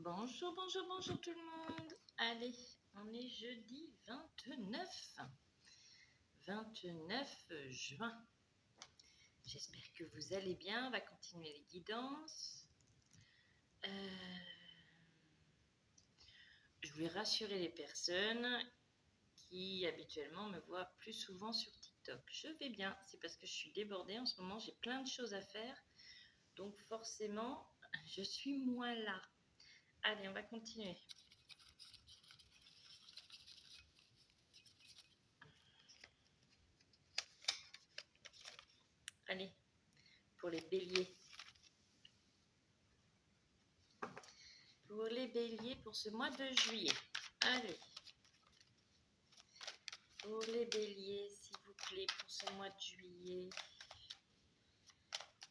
Bonjour, bonjour, bonjour tout le monde. Allez, on est jeudi 29 juin. J'espère que vous allez bien. On va continuer les guidances. Je voulais rassurer les personnes qui habituellement me voient plus souvent sur TikTok. Je vais bien, c'est parce que je suis débordée en ce moment. J'ai plein de choses à faire. Donc forcément, je suis moins là. Allez, on va continuer. Allez, pour les béliers. Pour les béliers, pour ce mois de juillet. Allez. Pour les béliers, s'il vous plaît, pour ce mois de juillet.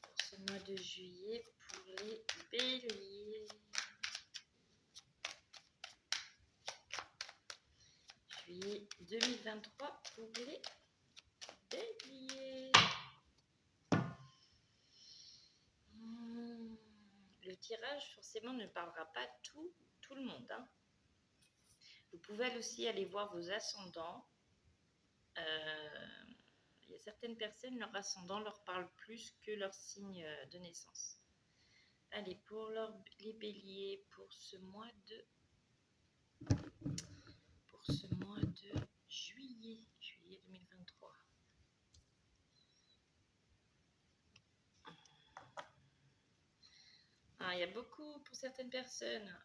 Pour ce mois de juillet, pour les béliers. Juillet 2023 pour les béliers. Le tirage, forcément, ne parlera pas tout le monde. Hein. Vous pouvez aussi aller voir vos ascendants. Il y a certaines personnes, leur ascendant leur parle plus que leur signe de naissance. Allez, pour les béliers, pour ce mois de juillet 2023. Il y a beaucoup, pour certaines personnes,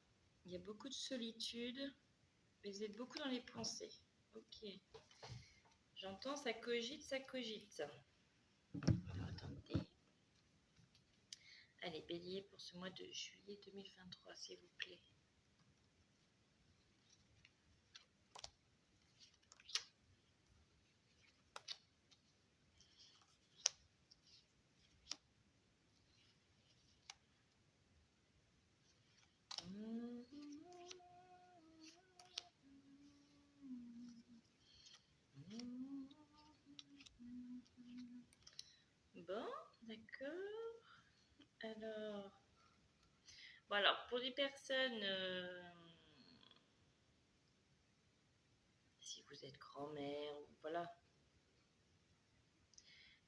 il y a beaucoup de solitude, mais vous êtes beaucoup dans les pensées. Ok. J'entends, ça cogite. Alors, attendez. Allez, bélier, pour ce mois de juillet 2023, s'il vous plaît. Bon, d'accord. Alors, pour les personnes, si vous êtes grand-mère, voilà,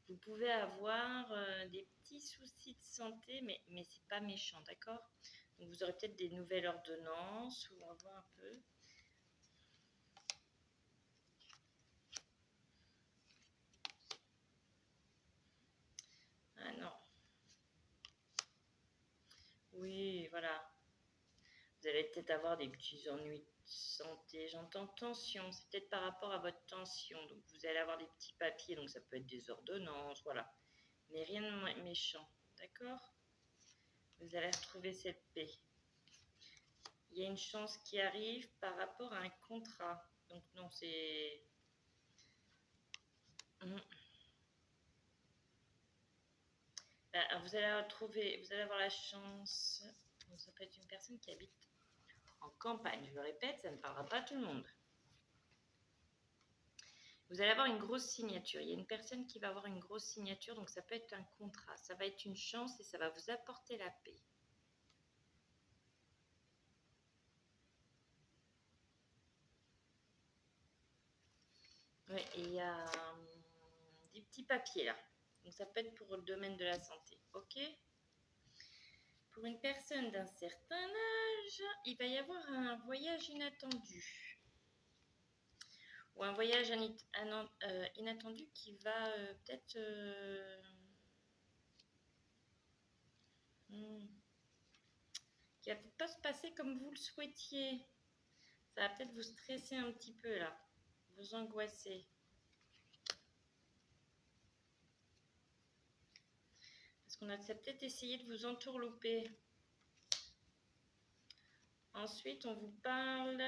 vous pouvez avoir des petits soucis de santé, mais c'est pas méchant, d'accord? Donc, vous aurez peut-être des nouvelles ordonnances, ou on va voir un peu. Ah non. Oui, voilà. Vous allez peut-être avoir des petits ennuis de santé. J'entends tension. C'est peut-être par rapport à votre tension. Donc, vous allez avoir des petits papiers. Donc, ça peut être des ordonnances. Voilà. Mais rien de méchant. D'accord? Vous allez retrouver cette paix. Il y a une chance qui arrive par rapport à un contrat. Donc, non, c'est... Vous allez avoir la chance. Donc, ça peut être une personne qui habite en campagne. Je le répète, ça ne parlera pas à tout le monde. Vous allez avoir une grosse signature. Il y a une personne qui va avoir une grosse signature, donc ça peut être un contrat. Ça va être une chance et ça va vous apporter la paix. Oui, et il y a des petits papiers là. Donc ça peut être pour le domaine de la santé. Ok ? Pour une personne d'un certain âge, il va y avoir un voyage inattendu. Ou un voyage inattendu qui va peut-être... qui va peut-être pas se passer comme vous le souhaitiez. Ça va peut-être vous stresser un petit peu là, vous angoisser. Parce qu'on a peut-être essayé de vous entourlouper. Ensuite, on vous parle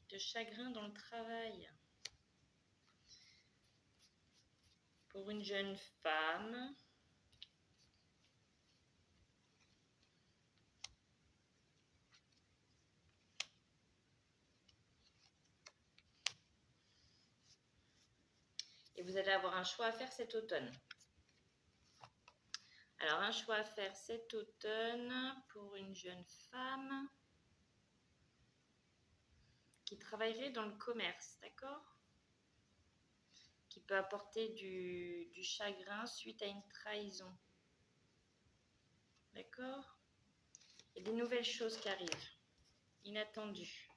de chagrin dans le travail. Pour une jeune femme, et vous allez avoir un choix à faire cet automne. Alors, un choix à faire cet automne pour une jeune femme qui travaillerait dans le commerce, d'accord? Qui peut apporter du chagrin suite à une trahison. D'accord? Il y a des nouvelles choses qui arrivent, inattendues.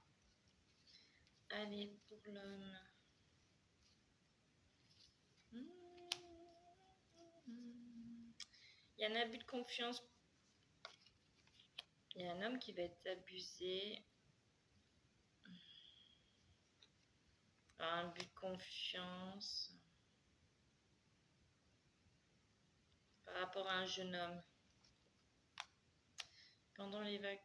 Allez, pour l'homme. Il y a un abus de confiance. Il y a un homme qui va être abusé. Un abus de confiance par rapport à un jeune homme. Pendant les vacances.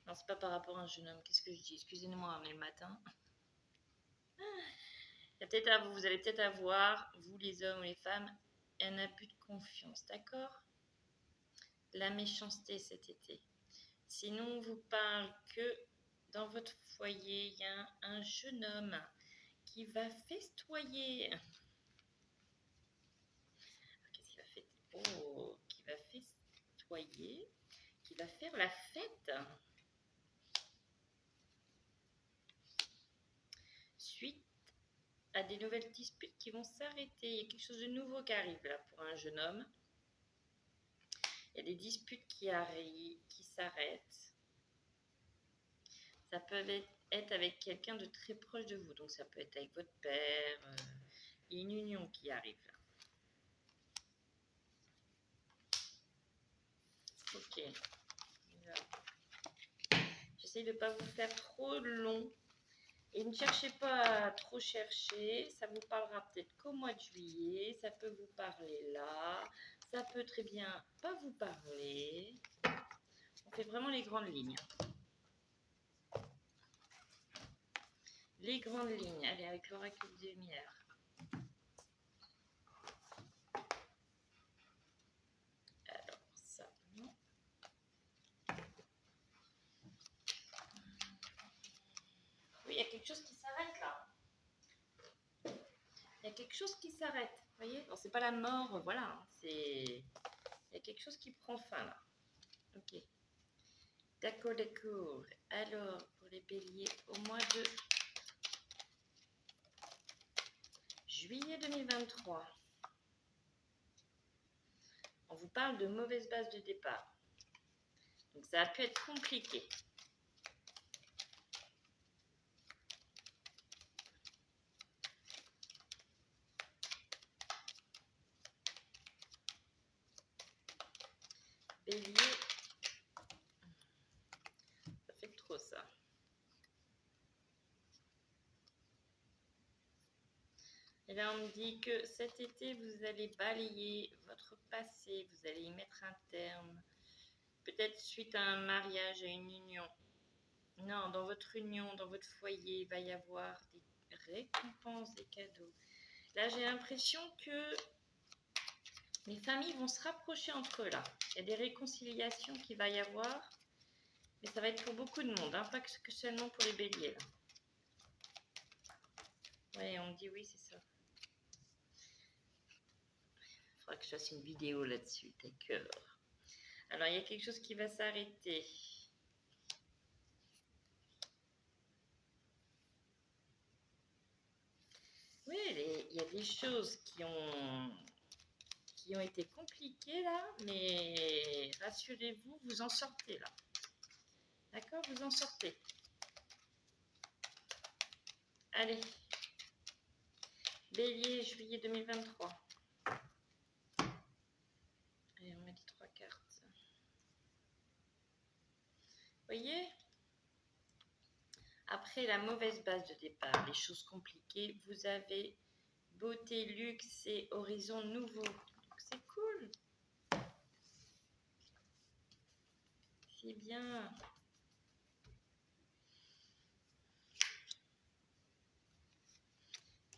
Non, c'est pas par rapport à un jeune homme. Qu'est-ce que je dis? Excusez-moi, mais le matin. Vous allez peut-être avoir, vous les hommes ou les femmes, un abus de confiance, d'accord? La méchanceté cet été. Sinon, on vous parle que dans votre foyer, il y a un jeune homme qui va festoyer. Qu'est-ce qu'il va faire? Oh, qui va festoyer, qui va faire la fête. Suite à des nouvelles disputes qui vont s'arrêter. Il y a quelque chose de nouveau qui arrive là pour un jeune homme. Il y a des disputes qui s'arrêtent. Ça peut être avec quelqu'un de très proche de vous. Donc ça peut être avec votre père. Il y a une union qui arrive là. Ok. J'essaye de ne pas vous faire trop long. Et ne cherchez pas à trop chercher. Ça vous parlera peut-être qu'au mois de juillet. Ça peut vous parler là. Ça peut très bien pas vous parler. On fait vraiment les grandes lignes. Les grandes lignes. Allez, avec l'oracle de lumière. Alors, ça, non. Oui, il y a quelque chose qui s'arrête là. Il y a quelque chose qui s'arrête. Vous voyez? Alors, c'est pas la mort, voilà. Il y a quelque chose qui prend fin là. Ok. D'accord, d'accord. Alors, pour les béliers, au mois de juillet 2023, on vous parle de mauvaise base de départ. Donc, ça a pu être compliqué. Bélier, ça fait trop ça. Et là, on me dit que cet été, vous allez balayer votre passé, vous allez y mettre un terme. Peut-être suite à un mariage, à une union. Non, dans votre union, dans votre foyer, il va y avoir des récompenses, des cadeaux. Là, j'ai l'impression que les familles vont se rapprocher entre eux là. Il y a des réconciliations qu'il va y avoir. Mais ça va être pour beaucoup de monde, hein, pas que seulement pour les béliers là. Ouais, on me dit oui, c'est ça. Il faudra que je fasse une vidéo là-dessus, d'accord. Alors, il y a quelque chose qui va s'arrêter. Oui, il y a des choses qui ont été compliquées là, mais rassurez-vous, vous en sortez là. D'accord, vous en sortez. Allez. Bélier, juillet 2023. Allez, on met les 3 cartes. Vous voyez? Après la mauvaise base de départ, les choses compliquées, vous avez beauté, luxe et horizon nouveau. C'est cool. C'est bien.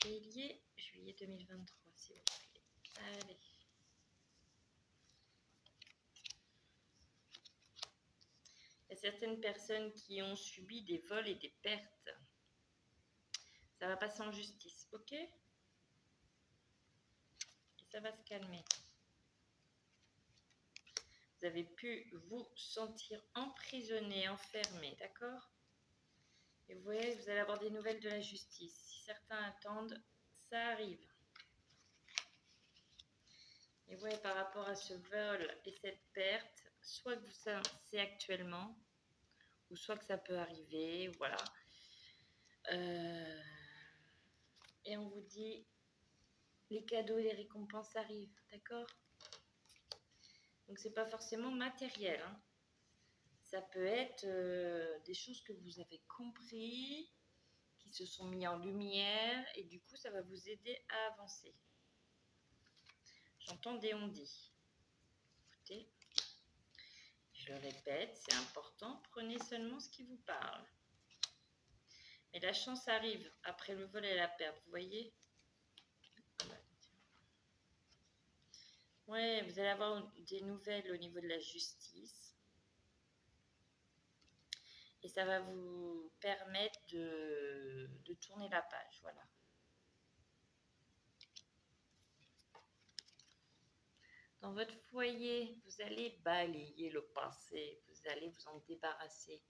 Bélier, juillet 2023, s'il vous plaît. Allez. Il y a certaines personnes qui ont subi des vols et des pertes. Ça va passer en justice, ok? Et ça va se calmer. Vous avez pu vous sentir emprisonné, enfermé, d'accord? Et vous voyez, vous allez avoir des nouvelles de la justice. Si certains attendent, ça arrive. Et vous voyez, par rapport à ce vol et cette perte, soit que vous savez actuellement, ou soit que ça peut arriver, voilà. Et on vous dit, les cadeaux et les récompenses arrivent, d'accord? Donc c'est pas forcément matériel, hein. Ça peut être des choses que vous avez compris, qui se sont mis en lumière, et du coup ça va vous aider à avancer. J'entends des on-dit. Écoutez, je le répète, c'est important, prenez seulement ce qui vous parle. Mais la chance arrive après le vol et la perte, vous voyez? Ouais, vous allez avoir des nouvelles au niveau de la justice. Et ça va vous permettre de tourner la page, voilà. Dans votre foyer, vous allez balayer le passé, vous allez vous en débarrasser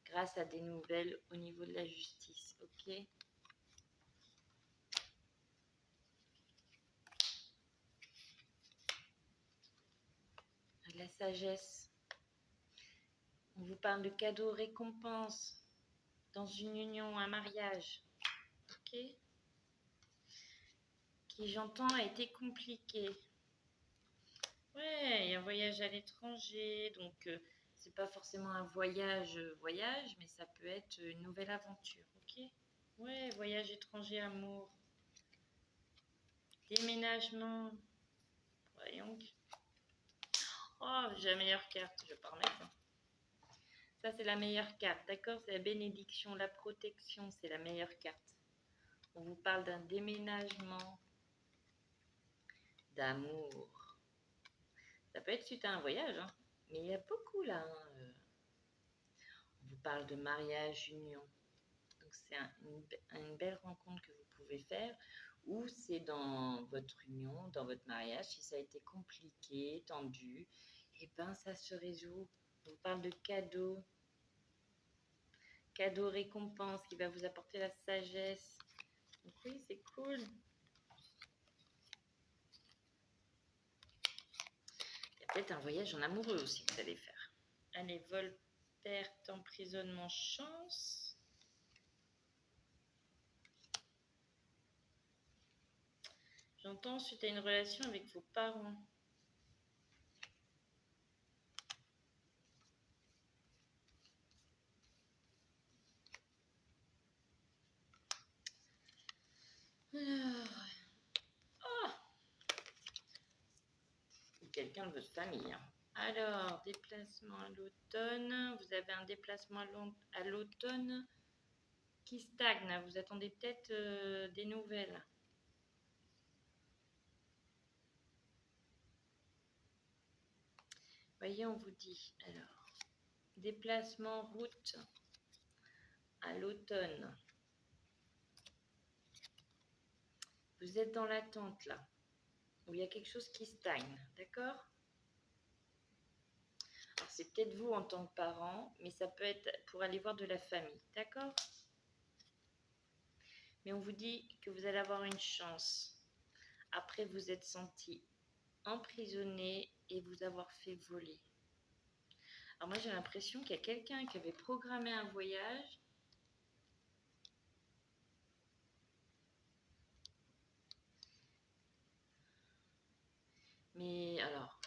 grâce à des nouvelles au niveau de la justice, ok? De la sagesse. On vous parle de cadeaux, récompenses dans une union, un mariage, ok? Qui, j'entends, a été compliqué. Ouais, il y a un voyage à l'étranger, donc c'est pas forcément un voyage, mais ça peut être une nouvelle aventure, ok? Ouais, voyage étranger, amour, déménagement, voyons. Oh, j'ai la meilleure carte, je vais pas remettre. Ça, c'est la meilleure carte, d'accord? C'est la bénédiction, la protection, c'est la meilleure carte. On vous parle d'un déménagement, d'amour. Ça peut être suite à un voyage, hein, mais il y a beaucoup là, hein, on vous parle de mariage, union. Donc c'est une belle rencontre que vous pouvez faire, ou c'est dans votre union, dans votre mariage, si ça a été compliqué, tendu, et ben ça se résout. On vous parle de cadeaux, cadeaux récompense qui va vous apporter la sagesse. Donc oui, c'est cool. Il y a peut-être un voyage en amoureux aussi que vous allez faire. Allez, vol, perte, emprisonnement, chance. J'entends suite à une relation avec vos parents. Alors, quelqu'un de votre famille, hein. Alors, déplacement à l'automne. Vous avez un déplacement à l'automne qui stagne. Vous attendez peut-être des nouvelles. Voyez, on vous dit, alors, déplacement route à l'automne. Vous êtes dans l'attente là, où il y a quelque chose qui stagne, d'accord? Alors, c'est peut-être vous en tant que parent, mais ça peut être pour aller voir de la famille, d'accord? Mais on vous dit que vous allez avoir une chance. Après, vous êtes senti emprisonné et vous avoir fait voler. Alors moi, j'ai l'impression qu'il y a quelqu'un qui avait programmé un voyage. Mais alors,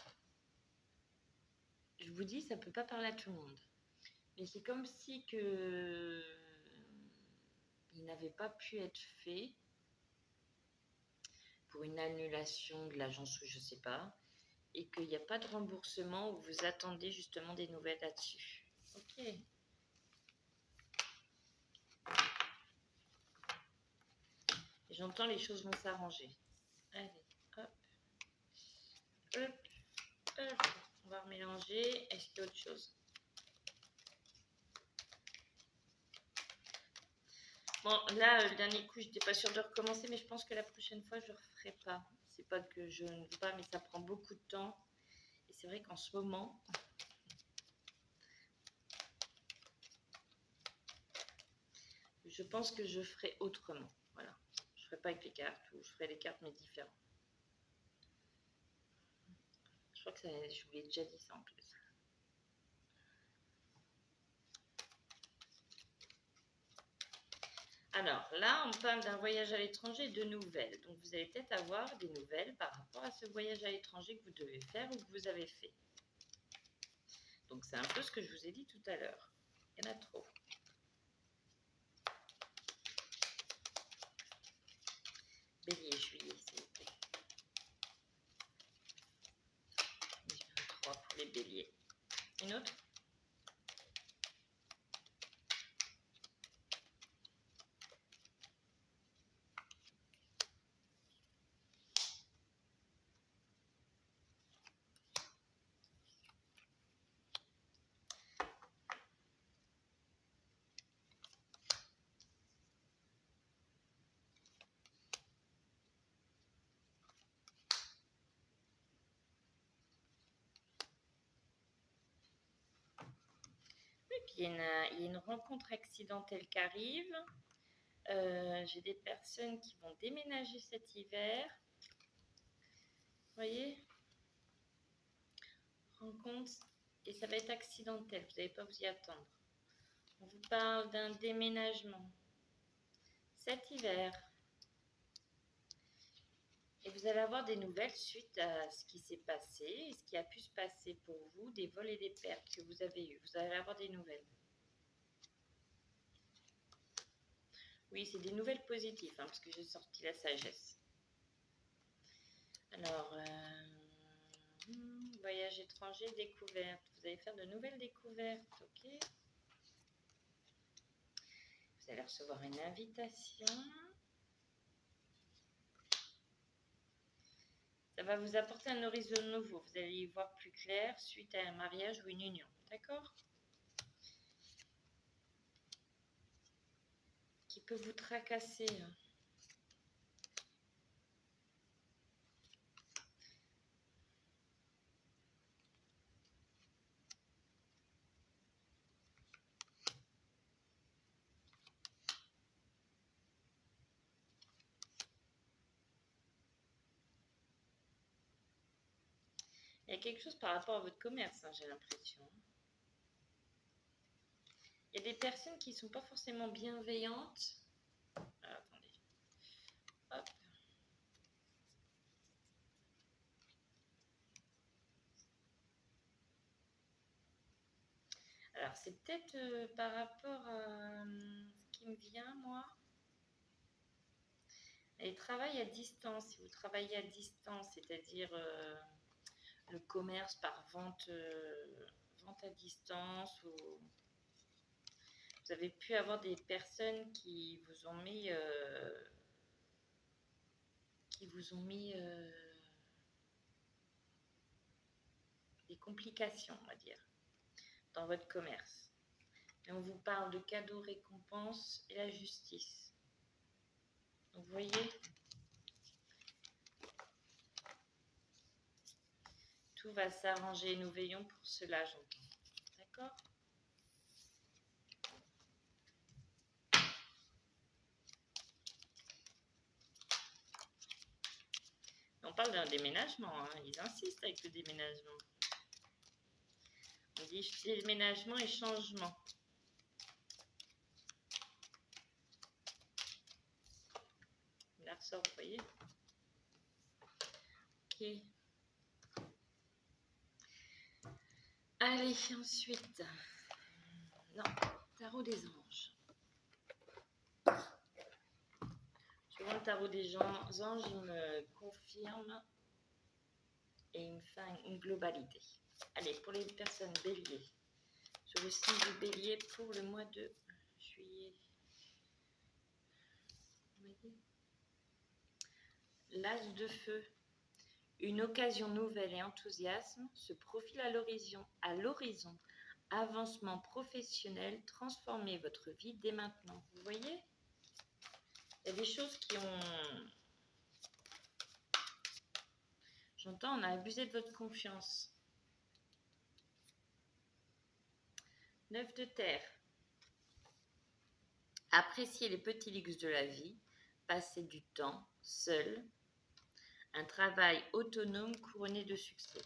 je vous dis, ça ne peut pas parler à tout le monde. Mais c'est comme si que il n'avait pas pu être fait pour une annulation de l'agence ou je ne sais pas, et qu'il n'y a pas de remboursement où vous attendez justement des nouvelles là-dessus. Ok. J'entends les choses vont s'arranger. Allez, hop, hop, hop. On va remélanger. Est-ce qu'il y a autre chose? Bon, là, le dernier coup, j'étais pas sûre de recommencer, mais je pense que la prochaine fois, je ne referai pas. C'est pas que je ne veux pas, mais ça prend beaucoup de temps. Et c'est vrai qu'en ce moment, je pense que je ferai autrement. Voilà. Je ne ferai pas avec les cartes, ou je ferai les cartes mais différentes. Je crois que je vous l'ai déjà dit ça en plus. Alors là, on parle d'un voyage à l'étranger, de nouvelles. Donc vous allez peut-être avoir des nouvelles par rapport à ce voyage à l'étranger que vous devez faire ou que vous avez fait. Donc c'est un peu ce que je vous ai dit tout à l'heure. Il y en a trop. Bélier, juillet, s'il vous plaît. 3 pour les béliers. Une autre? Et puis il y a une rencontre accidentelle qui arrive. J'ai des personnes qui vont déménager cet hiver. Vous voyez? Rencontre, et ça va être accidentel, vous n'allez pas vous y attendre. On vous parle d'un déménagement cet hiver. Et vous allez avoir des nouvelles suite à ce qui s'est passé et ce qui a pu se passer pour vous, des vols et des pertes que vous avez eues. Vous allez avoir des nouvelles. Oui, c'est des nouvelles positives, parce que j'ai sorti la sagesse. Alors, voyage étranger, découverte. Vous allez faire de nouvelles découvertes, ok? Vous allez recevoir une invitation. Ça va vous apporter un horizon nouveau. Vous allez y voir plus clair suite à un mariage ou une union, d'accord? Qui peut vous tracasser. Il y a quelque chose par rapport à votre commerce, j'ai l'impression. Il y a des personnes qui ne sont pas forcément bienveillantes. Alors, attendez. Hop. Alors, c'est peut-être par rapport à ce qui me vient, moi. Et travail à distance. Si vous travaillez à distance, c'est-à-dire le commerce par vente à distance, ou vous avez pu avoir des personnes qui vous ont mis des complications, on va dire, dans votre commerce. Et on vous parle de cadeaux, récompenses et la justice. Donc vous voyez, tout va s'arranger. Nous veillons pour cela, j'entends. D'accord? On parle d'un déménagement, ils insistent avec le déménagement. On dit déménagement et changement. La ressort, vous voyez? Ok. Allez, ensuite. Non, tarot des anges. Souvent, le tarot des anges, il me confirme et il me fait une globalité. Allez, pour les personnes béliers. Sur le signe du bélier pour le mois de juillet. L'as de feu. Une occasion nouvelle et enthousiasme se profile à l'horizon. Avancement professionnel, transformez votre vie dès maintenant. Vous voyez? Il y a des choses qui ont... J'entends, on a abusé de votre confiance. 9 de terre. Apprécier les petits luxes de la vie, passer du temps seul, un travail autonome couronné de succès.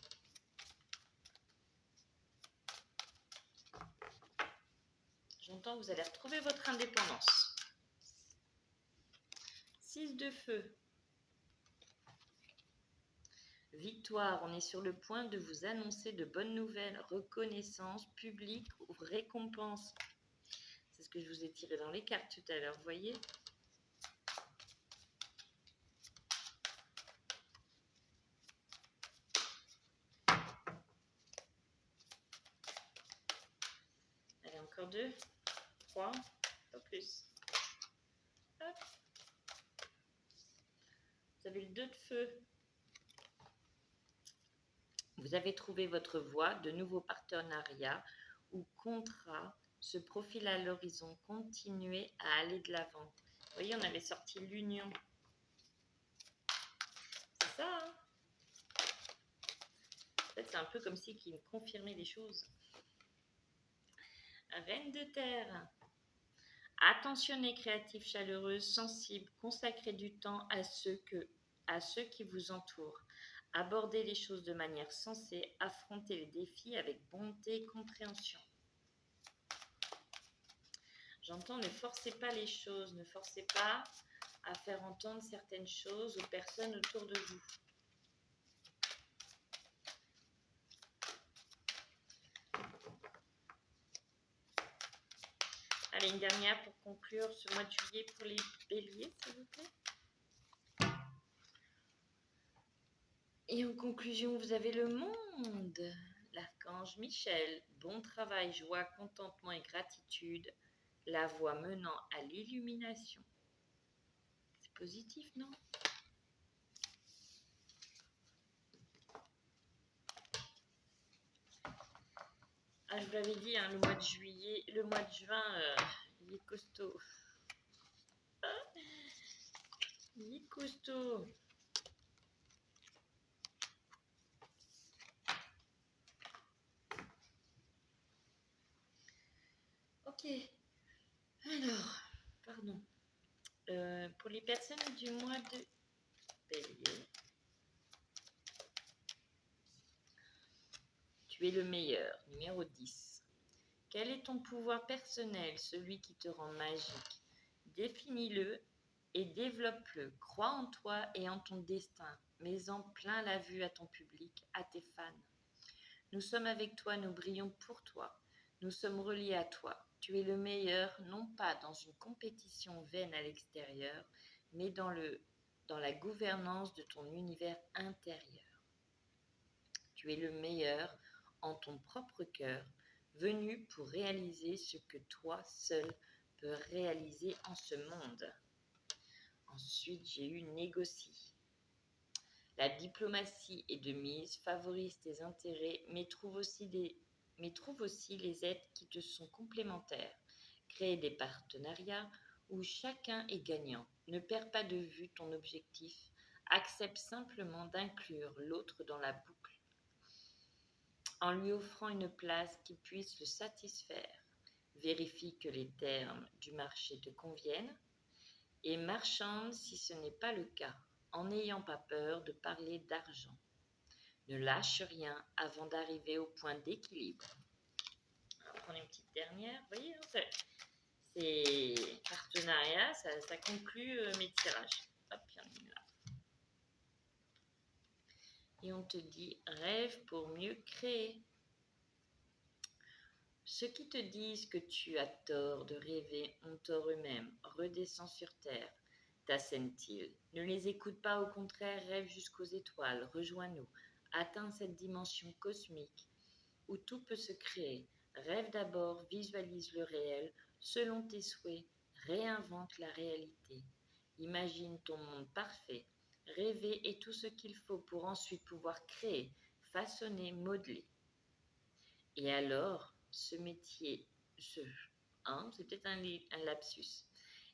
J'entends que vous allez retrouver votre indépendance. 6 de feu. Victoire, on est sur le point de vous annoncer de bonnes nouvelles, reconnaissance publique ou récompense. C'est ce que je vous ai tiré dans les cartes tout à l'heure, vous voyez ? Allez, encore 2, 3, pas plus. Hop. Vous avez le 2 de feu. Vous avez trouvé votre voie, de nouveaux partenariats ou contrats se profilent à l'horizon. Continuez à aller de l'avant. Vous voyez, on avait sorti l'union. C'est ça, hein? En fait, c'est un peu comme si qui me confirmait les choses. Reine de terre. Attentionnée, créative, chaleureuse, sensible, consacrez du temps à ceux qui vous entourent. Abordez les choses de manière sensée, affrontez les défis avec bonté et compréhension. J'entends, ne forcez pas les choses, ne forcez pas à faire entendre certaines choses aux personnes autour de vous. Allez, une dernière pour conclure ce mois de juillet pour les béliers, s'il vous plaît. Et en conclusion, vous avez le monde, l'archange Michel, bon travail, joie, contentement et gratitude, la voie menant à l'illumination. C'est positif, non ? Ah, je vous l'avais dit, hein, le mois de juillet, le mois de juin, il est costaud. Il est costaud. Ok. Alors, pardon. Pour les personnes du mois de bélier, tu es le meilleur, numéro 10. Quel est ton pouvoir personnel, celui qui te rend magique? Définis-le et développe-le. Crois en toi et en ton destin. Mets-en plein la vue à ton public, à tes fans. Nous sommes avec toi, nous brillons pour toi. Nous sommes reliés à toi. Tu es le meilleur, non pas dans une compétition vaine à l'extérieur, mais dans la gouvernance de ton univers intérieur. Tu es le meilleur en ton propre cœur, venu pour réaliser ce que toi seul peux réaliser en ce monde. Ensuite, j'ai eu négocie. La diplomatie est de mise, favorise tes intérêts, mais trouve aussi les aides qui te sont complémentaires. Crée des partenariats où chacun est gagnant. Ne perds pas de vue ton objectif. Accepte simplement d'inclure l'autre dans la boucle en lui offrant une place qui puisse le satisfaire. Vérifie que les termes du marché te conviennent et marchande si ce n'est pas le cas, en n'ayant pas peur de parler d'argent. Ne lâche rien avant d'arriver au point d'équilibre. On va prendre une petite dernière. Vous voyez, hein, c'est partenariat, ça conclut mes tirages. Hop, il y en a une là. Et on te dit rêve pour mieux créer. Ceux qui te disent que tu as tort de rêver ont tort eux-mêmes. Redescends sur terre, t'assène-t-il. Ne les écoute pas, au contraire, rêve jusqu'aux étoiles. Rejoins-nous. Atteins cette dimension cosmique où tout peut se créer. Rêve d'abord, visualise le réel. Selon tes souhaits, réinvente la réalité. Imagine ton monde parfait. Rêver est tout ce qu'il faut pour ensuite pouvoir créer, façonner, modeler. Et alors, c'est peut-être un lapsus.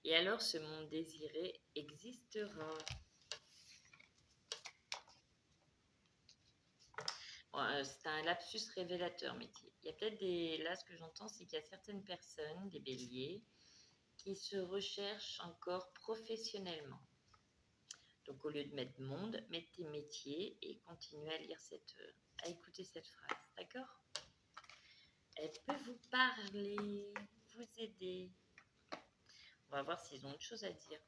Et alors, ce monde désiré existera. C'est un lapsus révélateur, métier. Il y a peut-être des... Là, ce que j'entends, c'est qu'il y a certaines personnes, des béliers, qui se recherchent encore professionnellement. Donc, au lieu de mettre monde, mettez métier et continuez à lire à écouter cette phrase. D'accord? Elle peut vous parler, vous aider. On va voir s'ils ont autre chose à dire.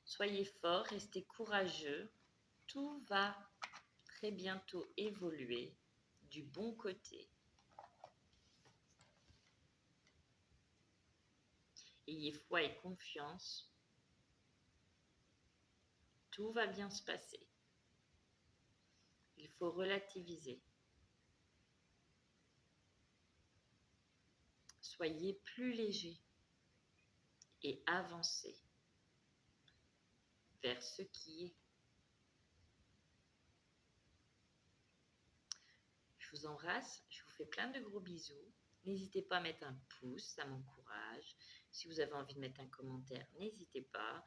Soyez forts, restez courageux. Tout va très bientôt évoluer du bon côté. Ayez foi et confiance. Tout va bien se passer. Il faut relativiser. Soyez plus léger et avancez vers ce qui est. Je vous embrasse, je vous fais plein de gros bisous. N'hésitez pas à mettre un pouce, ça m'encourage. Si vous avez envie de mettre un commentaire, n'hésitez pas.